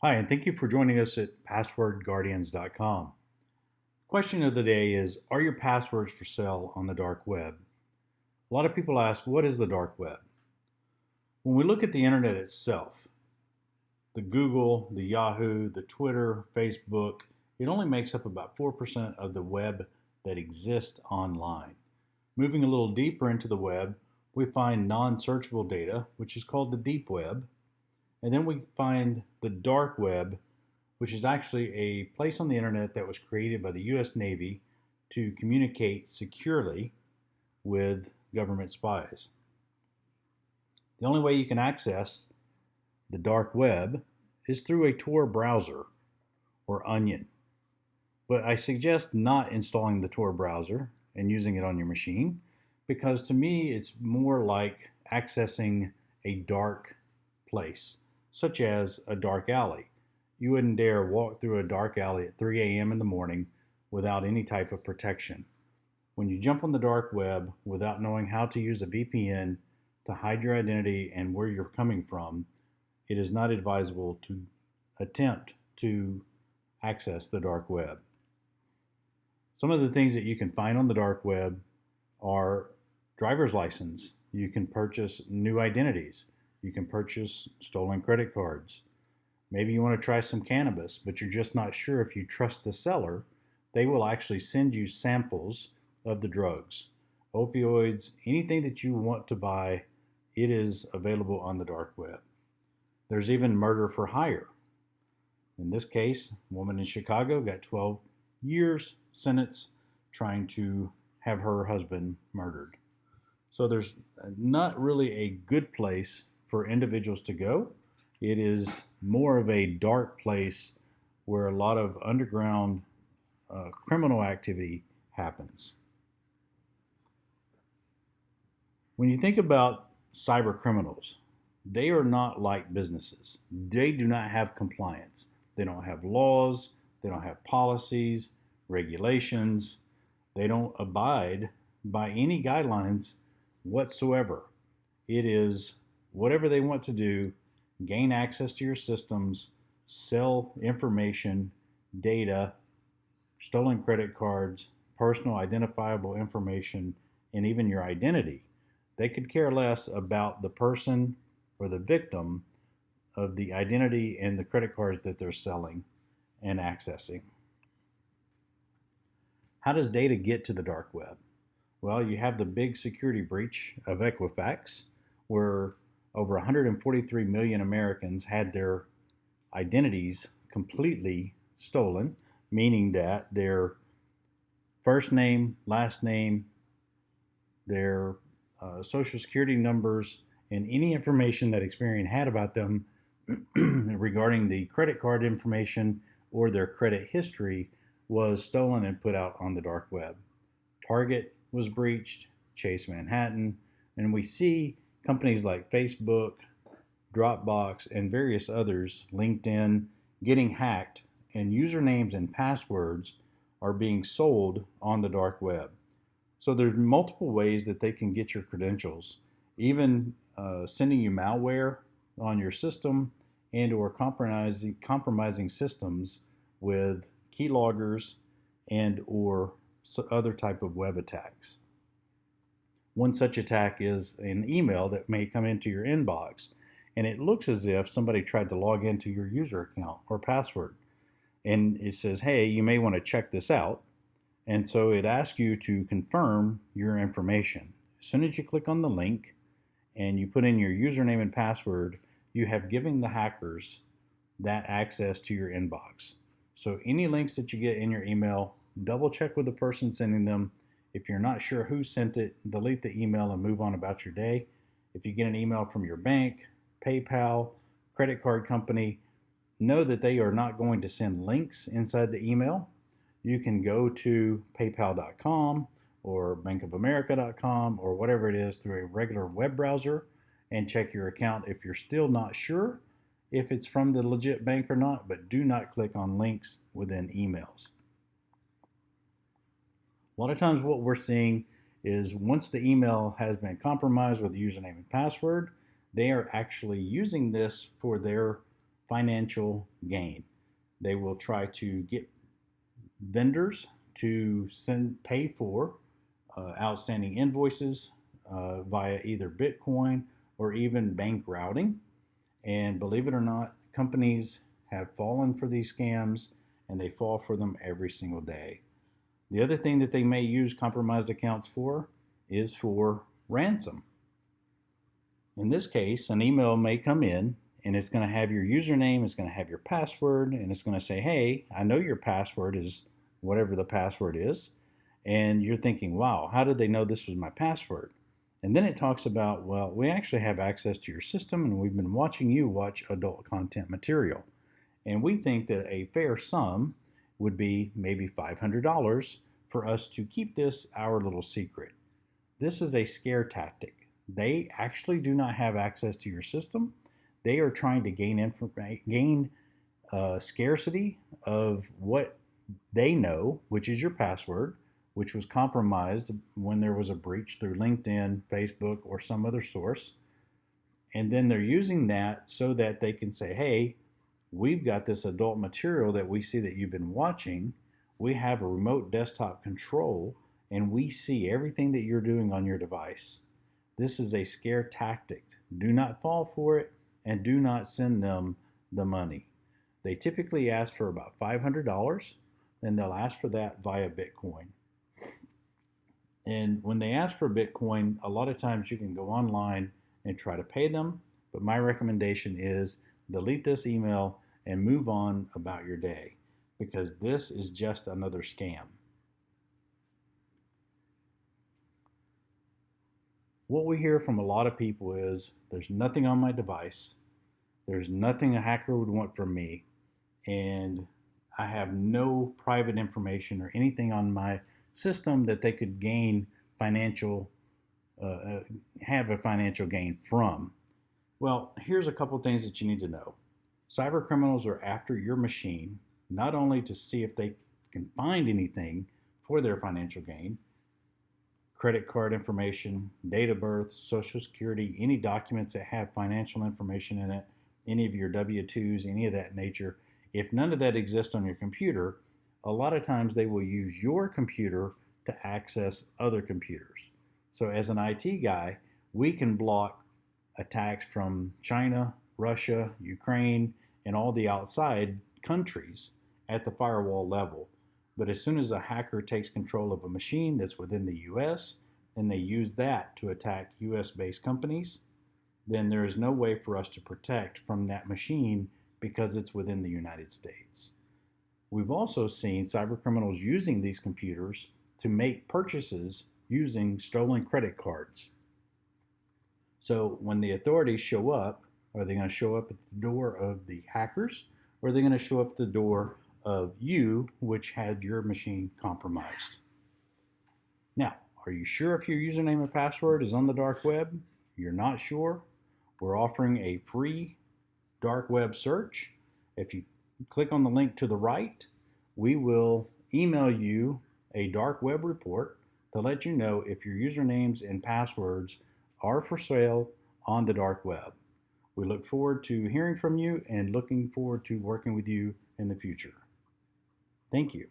Hi, and thank you for joining us at passwordguardians.com. Question of the day is, are your passwords for sale on the dark web? A lot of people ask, what is the dark web? When we look at the internet itself, the Google, the Yahoo, the Twitter, Facebook, it only makes up about 4% of the web that exists online. Moving a little deeper into the web, we find non-searchable data, which is called the deep web. And then we find the dark web, which is actually a place on the internet that was created by the US Navy to communicate securely with government spies. The only way you can access the dark web is through a Tor browser or Onion. But I suggest not installing the Tor browser and using it on your machine, because to me it's more like accessing a dark place, such as a dark alley. You wouldn't dare walk through a dark alley at 3 a.m. in the morning without any type of protection. When you jump on the dark web without knowing how to use a VPN to hide your identity and where you're coming from, it is not advisable to attempt to access the dark web. Some of the things that you can find on the dark web are driver's license. You can purchase new identities. You can purchase stolen credit cards. Maybe you want to try some cannabis, but you're just not sure if you trust the seller. They will actually send you samples of the drugs, opioids, anything that you want to buy. It is available on the dark web. There's even murder for hire. In this case, a woman in Chicago got 12 years sentence trying to have her husband murdered. So there's not really a good place for individuals to go. It is more of a dark place where a lot of underground criminal activity happens. When you think about cyber criminals, they are not like businesses. They do not have compliance. They don't have laws. They don't have policies, regulations. They don't abide by any guidelines whatsoever. It is whatever they want to do, gain access to your systems, sell information, data, stolen credit cards, personal identifiable information, and even your identity. They could care less about the person or the victim of the identity and the credit cards that they're selling and accessing. How does data get to the dark web? Well, you have the big security breach of Equifax, where over 143 million Americans had their identities completely stolen, meaning that their first name, last name, their social security numbers, and any information that Experian had about them regarding the credit card information or their credit history was stolen and put out on the dark web. Target was breached, Chase Manhattan, and we see companies like Facebook, Dropbox, and various others, LinkedIn, getting hacked, and usernames and passwords are being sold on the dark web. So there's multiple ways that they can get your credentials, even sending you malware on your system and or compromising systems with keyloggers and or other type of web attacks. One such attack is an email that may come into your inbox, and it looks as if somebody tried to log into your user account or password. And it says, hey, you may want to check this out. And so it asks you to confirm your information. As soon as you click on the link and you put in your username and password, you have given the hackers that access to your inbox. So any links that you get in your email, double check with the person sending them. If you're not sure who sent it, delete the email and move on about your day. If you get an email from your bank, PayPal, credit card company, know that they are not going to send links inside the email. You can go to paypal.com or bankofamerica.com or whatever it is through a regular web browser and check your account if you're still not sure if it's from the legit bank or not, but do not click on links within emails. A lot of times what we're seeing is once the email has been compromised with the username and password, they are actually using this for their financial gain. They will try to get vendors to pay for outstanding invoices via either Bitcoin or even bank routing. And believe it or not, companies have fallen for these scams, and they fall for them every single day. The other thing that they may use compromised accounts for is for ransom. In this case, an email may come in and it's going to have your username, it's going to have your password, and it's going to say, hey, I know your password is whatever the password is. And you're thinking, wow, how did they know this was my password? And then it talks about, well, we actually have access to your system and we've been watching you watch adult content material. And we think that a fair sum would be maybe $500 for us to keep this our little secret. This is a scare tactic. They actually do not have access to your system. They are trying to gain scarcity of what they know, which is your password, which was compromised when there was a breach through LinkedIn, Facebook, or some other source. And then they're using that so that they can say, hey, we've got this adult material that we see that you've been watching. We have a remote desktop control, and we see everything that you're doing on your device. This is a scare tactic. Do not fall for it, and do not send them the money. They typically ask for about $500, and they'll ask for that via Bitcoin. And when they ask for Bitcoin, a lot of times you can go online and try to pay them, but my recommendation is delete this email and move on about your day, because this is just another scam. What we hear from a lot of people is, there's nothing on my device, there's nothing a hacker would want from me, and I have no private information or anything on my system that they could gain have a financial gain from. Well, here's a couple things that you need to know. Cyber criminals are after your machine, not only to see if they can find anything for their financial gain, credit card information, date of birth, social security, any documents that have financial information in it, any of your W-2s, any of that nature. If none of that exists on your computer, a lot of times they will use your computer to access other computers. So as an IT guy, we can block attacks from China, Russia, Ukraine, and all the outside countries at the firewall level. But as soon as a hacker takes control of a machine that's within the US, and they use that to attack US-based companies, then there is no way for us to protect from that machine because it's within the United States. We've also seen cyber criminals using these computers to make purchases using stolen credit cards. So when the authorities show up, are they going to show up at the door of the hackers, or are they going to show up at the door of you, which had your machine compromised? Now, are you sure if your username and password is on the dark web? You're not sure? We're offering a free dark web search. If you click on the link to the right, we will email you a dark web report to let you know if your usernames and passwords are for sale on the dark web. We look forward to hearing from you and looking forward to working with you in the future. Thank you.